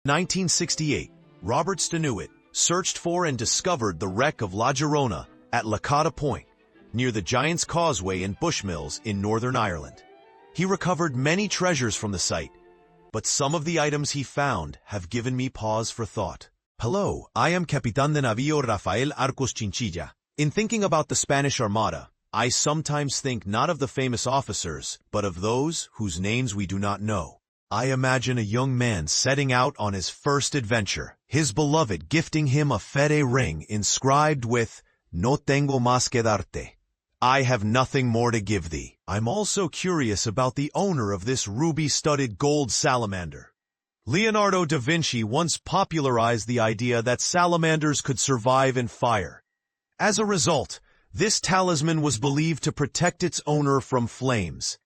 1968, Robert Stenuit searched for and discovered the wreck of La Girona at Lacada Point, near the Giant's Causeway in Bushmills in Northern Ireland. He recovered many treasures from the site, but some of the items he found have given me pause for thought. Hello, I am Capitán de Navío Rafael Arcos Chinchilla. In thinking about the Spanish Armada, I sometimes think not of the famous officers, but of those whose names we do not know. I imagine a young man setting out on his first adventure, his beloved gifting him a fede ring inscribed with, "No tengo más que darte." I have nothing more to give thee. I'm also curious about the owner of this ruby-studded gold salamander. Leonardo da Vinci once popularized the idea that salamanders could survive in fire. As a result, this talisman was believed to protect its owner from flames,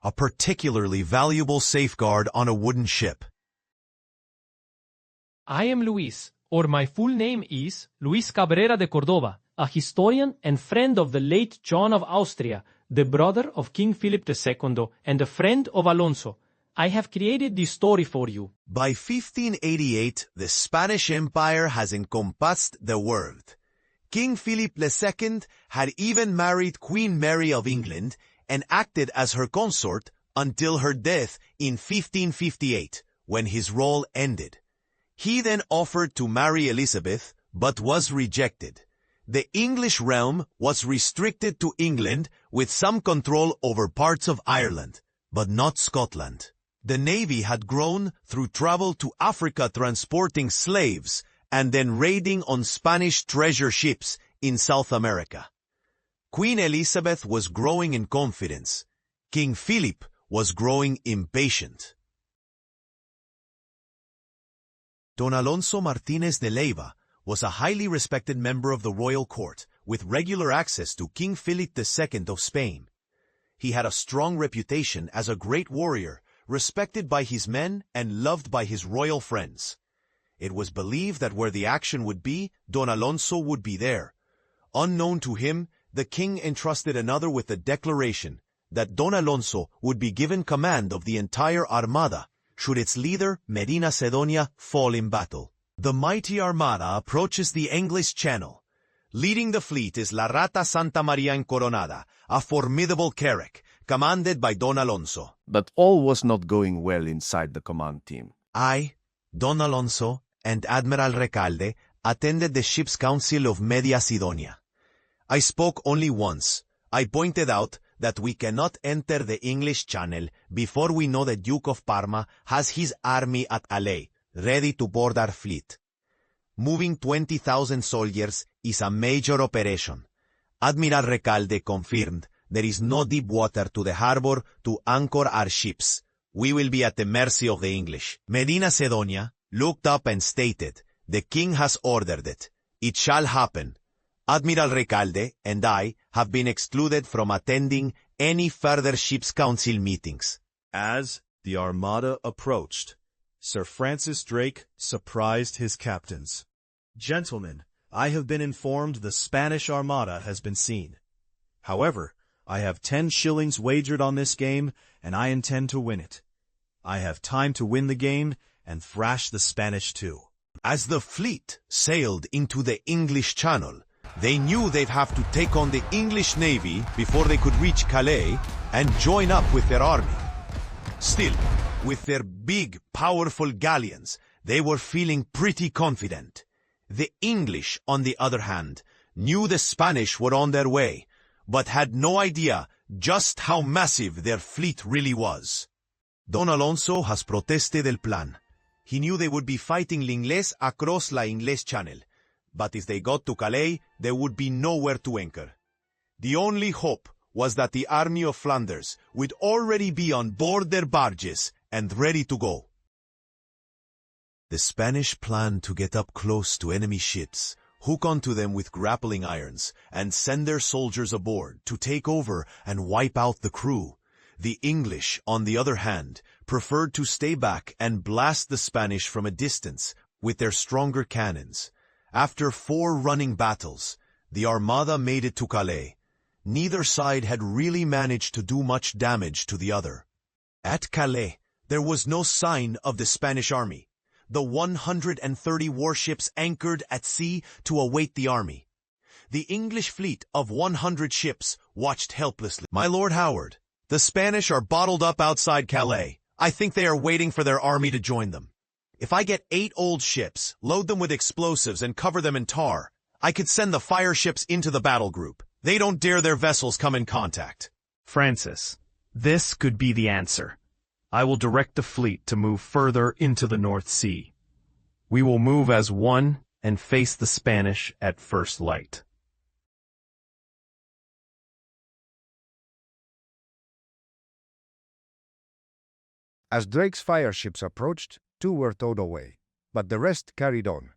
a particularly valuable safeguard on a wooden ship. I am Luis, or my full name is Luis Cabrera de Cordova, a historian and friend of the late John of Austria, the brother of King Philip II and a friend of Alonso. I have created this story for you. By 1588, the Spanish Empire has encompassed the world. King Philip II had even married Queen Mary of England and acted as her consort until her death in 1558, when his role ended. He then offered to marry Elizabeth, but was rejected. The English realm was restricted to England with some control over parts of Ireland, but not Scotland. The navy had grown through travel to Africa transporting slaves and then raiding on Spanish treasure ships in South America. Queen Elizabeth was growing in confidence. King Philip was growing impatient. Don Alonso Martínez de Leiva was a highly respected member of the royal court, with regular access to King Philip II of Spain. He had a strong reputation as a great warrior, respected by his men and loved by his royal friends. It was believed that where the action would be, Don Alonso would be there. Unknown to him, the king entrusted another with the declaration that Don Alonso would be given command of the entire Armada, should its leader, Medina Sidonia, fall in battle. The mighty Armada approaches the English Channel. Leading the fleet is La Rata Santa Maria Encoronada, a formidable carrack, commanded by Don Alonso. But all was not going well inside the command team. I, Don Alonso, and Admiral Recalde attended the ship's council of Media Sidonia. I spoke only once. I pointed out that we cannot enter the English Channel before we know the Duke of Parma has his army at Calais, ready to board our fleet. Moving 20,000 soldiers is a major operation. Admiral Recalde confirmed there is no deep water to the harbor to anchor our ships. We will be at the mercy of the English. Medina Sidonia looked up and stated, "The king has ordered it. It shall happen." Admiral Recalde and I have been excluded from attending any further ship's council meetings. As the Armada approached, Sir Francis Drake surprised his captains. "Gentlemen, I have been informed the Spanish Armada has been seen. However, I have 10 shillings wagered on this game, and I intend to win it. I have time to win the game and thrash the Spanish too." As the fleet sailed into the English Channel, they knew they'd have to take on the English Navy before they could reach Calais and join up with their army. Still, with their big, powerful galleons, they were feeling pretty confident. The English, on the other hand, knew the Spanish were on their way, but had no idea just how massive their fleet really was. Don Alonso has protested el plan. He knew they would be fighting l'Inglés across la Inglés Channel, but if they got to Calais, there would be nowhere to anchor. The only hope was that the army of Flanders would already be on board their barges and ready to go. The Spanish planned to get up close to enemy ships, hook onto them with grappling irons, and send their soldiers aboard to take over and wipe out the crew. The English, on the other hand, preferred to stay back and blast the Spanish from a distance with their stronger cannons. After 4 running battles, the Armada made it to Calais. Neither side had really managed to do much damage to the other. At Calais, there was no sign of the Spanish army. the 130 warships anchored at sea to await the army. The English fleet of 100 ships watched helplessly. My Lord Howard, the Spanish are bottled up outside Calais. I think they are waiting for their army to join them. If I get 8 old ships, load them with explosives and cover them in tar, I could send the fire ships into the battle group. They don't dare their vessels come in contact. Francis, this could be the answer. I will direct the fleet to move further into the North Sea. We will move as one and face the Spanish at first light. As Drake's fire ships approached, 2 were towed away, but the rest carried on.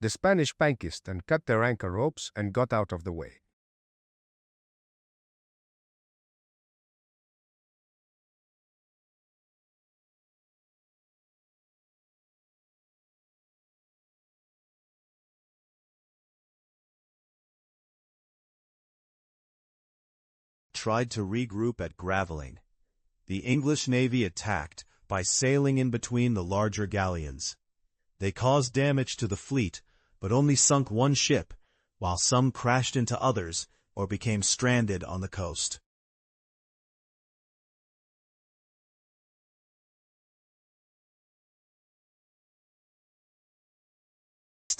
The Spanish pankissed and cut their anchor ropes and got out of the way. Tried to regroup at Gravelines. The English navy attacked by sailing in between the larger galleons. They caused damage to the fleet, but only sunk 1 ship, while some crashed into others or became stranded on the coast.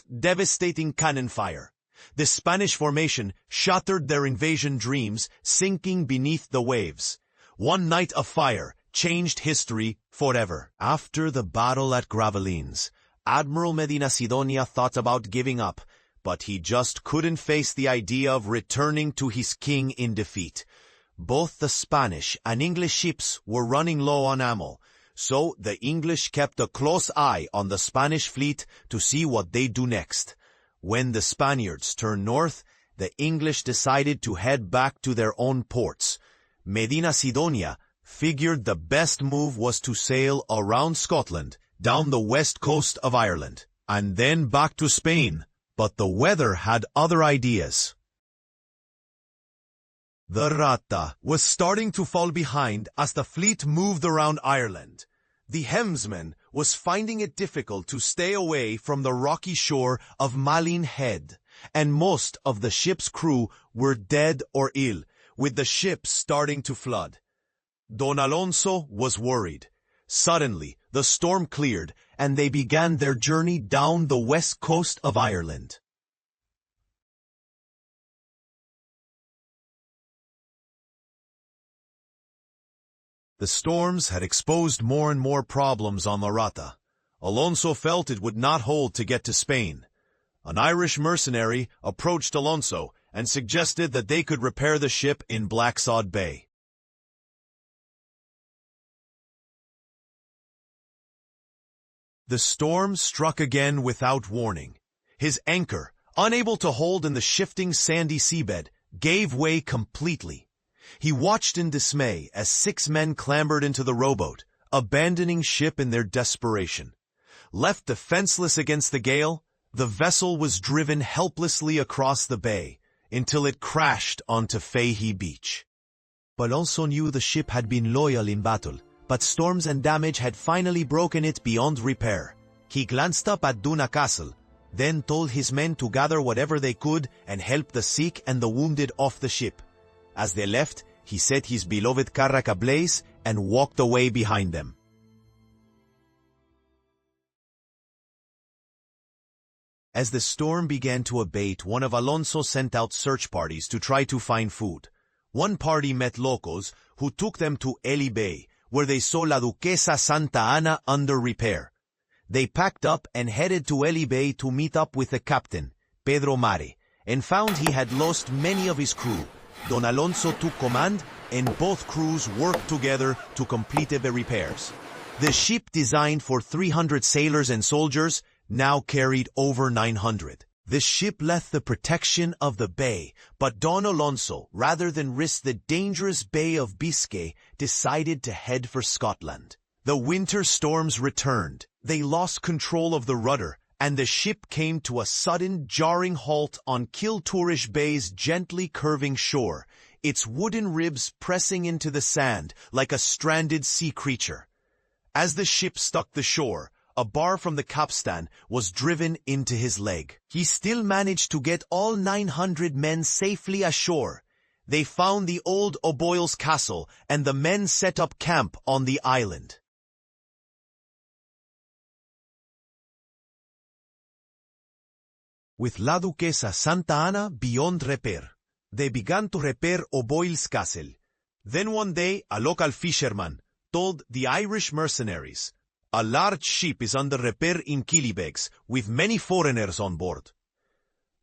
Devastating cannon fire. The Spanish formation shattered their invasion dreams, sinking beneath the waves. One night of fire changed history forever. After the battle at Gravelines, Admiral Medina Sidonia thought about giving up, but he just couldn't face the idea of returning to his king in defeat. Both the Spanish and English ships were running low on ammo, so the English kept a close eye on the Spanish fleet to see what they'd do next. When the Spaniards turned north, the English decided to head back to their own ports. Medina Sidonia figured the best move was to sail around Scotland, down the west coast of Ireland, and then back to Spain. But the weather had other ideas. The Rata was starting to fall behind as the fleet moved around Ireland. The helmsman was finding it difficult to stay away from the rocky shore of Malin Head, and most of the ship's crew were dead or ill, with the ship starting to flood. Don Alonso was worried. Suddenly, the storm cleared, and they began their journey down the west coast of Ireland. The storms had exposed more and more problems on the Rata. Alonso felt it would not hold to get to Spain. An Irish mercenary approached Alonso and suggested that they could repair the ship in Blacksod Bay. The storm struck again without warning. His anchor, unable to hold in the shifting sandy seabed, gave way completely. He watched in dismay as 6 men clambered into the rowboat, abandoning ship in their desperation. Left defenseless against the gale, the vessel was driven helplessly across the bay until it crashed onto Fahey Beach. Alonso knew the ship had been loyal in battle, but storms and damage had finally broken it beyond repair. He glanced up at Duna Castle, then told his men to gather whatever they could and help the sick and the wounded off the ship. As they left, he set his beloved carrack ablaze and walked away behind them. As the storm began to abate, one of Alonso sent out search parties to try to find food. One party met locals who took them to Ely Bay, where they saw La Duquesa Santa Ana under repair. They packed up and headed to Ely Bay to meet up with the captain, Pedro Mare, and found he had lost many of his crew. Don Alonso took command, and both crews worked together to complete the repairs. The ship, designed for 300 sailors and soldiers, now carried over 900. The ship left the protection of the bay, but Don Alonso, rather than risk the dangerous Bay of Biscay, decided to head for Scotland. The winter storms returned. They lost control of the rudder, and the ship came to a sudden, jarring halt on Kiltourish Bay's gently curving shore, its wooden ribs pressing into the sand like a stranded sea creature. As the ship struck the shore, a bar from the capstan was driven into his leg. He still managed to get all 900 men safely ashore. They found the old O'Boyle's castle, and the men set up camp on the island. With La Duquesa Santa Ana beyond repair, they began to repair O'Boyle's castle. Then one day, a local fisherman told the Irish mercenaries, "A large ship is under repair in Killybegs, with many foreigners on board."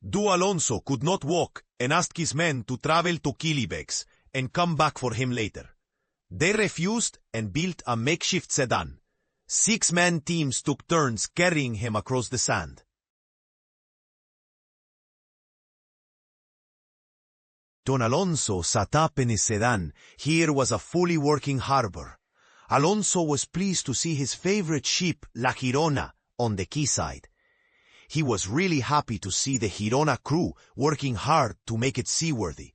Don Alonso could not walk and asked his men to travel to Killybegs and come back for him later. They refused and built a makeshift sedan. 6-man teams took turns carrying him across the sand. Don Alonso sat up in his sedan. Here was a fully working harbor. Alonso was pleased to see his favorite ship, La Girona, on the quayside. He was really happy to see the Girona crew working hard to make it seaworthy.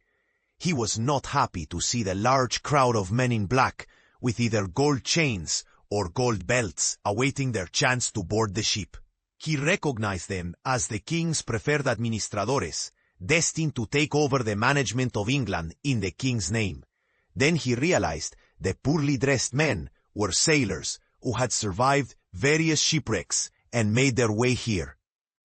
He was not happy to see the large crowd of men in black, with either gold chains or gold belts, awaiting their chance to board the ship. He recognized them as the king's preferred administradores, destined to take over the management of England in the king's name. Then he realized the poorly dressed men were sailors who had survived various shipwrecks and made their way here.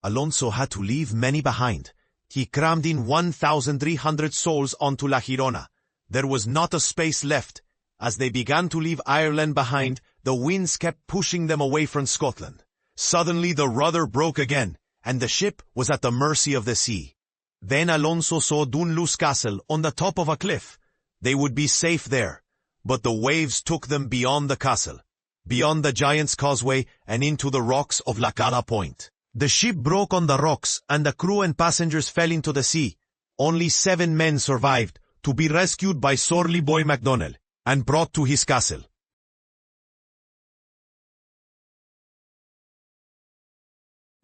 Alonso had to leave many behind. He crammed in 1,300 souls onto La Girona. There was not a space left. As they began to leave Ireland behind, the winds kept pushing them away from Scotland. Suddenly the rudder broke again, and the ship was at the mercy of the sea. Then Alonso saw Dunluce Castle on the top of a cliff. They would be safe there, but the waves took them beyond the castle, beyond the Giant's Causeway and into the rocks of La Cala Point. The ship broke on the rocks and the crew and passengers fell into the sea. Only 7 men survived, to be rescued by Sorley Boy MacDonnell and brought to his castle.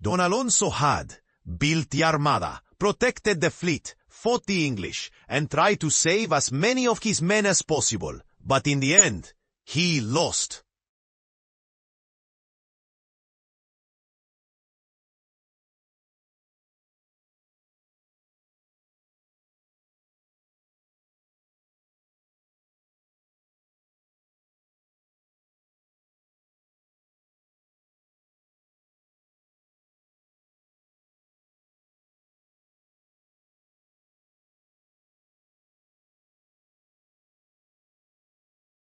Don Alonso had built the Armada, protected the fleet, fought the English, and tried to save as many of his men as possible. But in the end, he lost.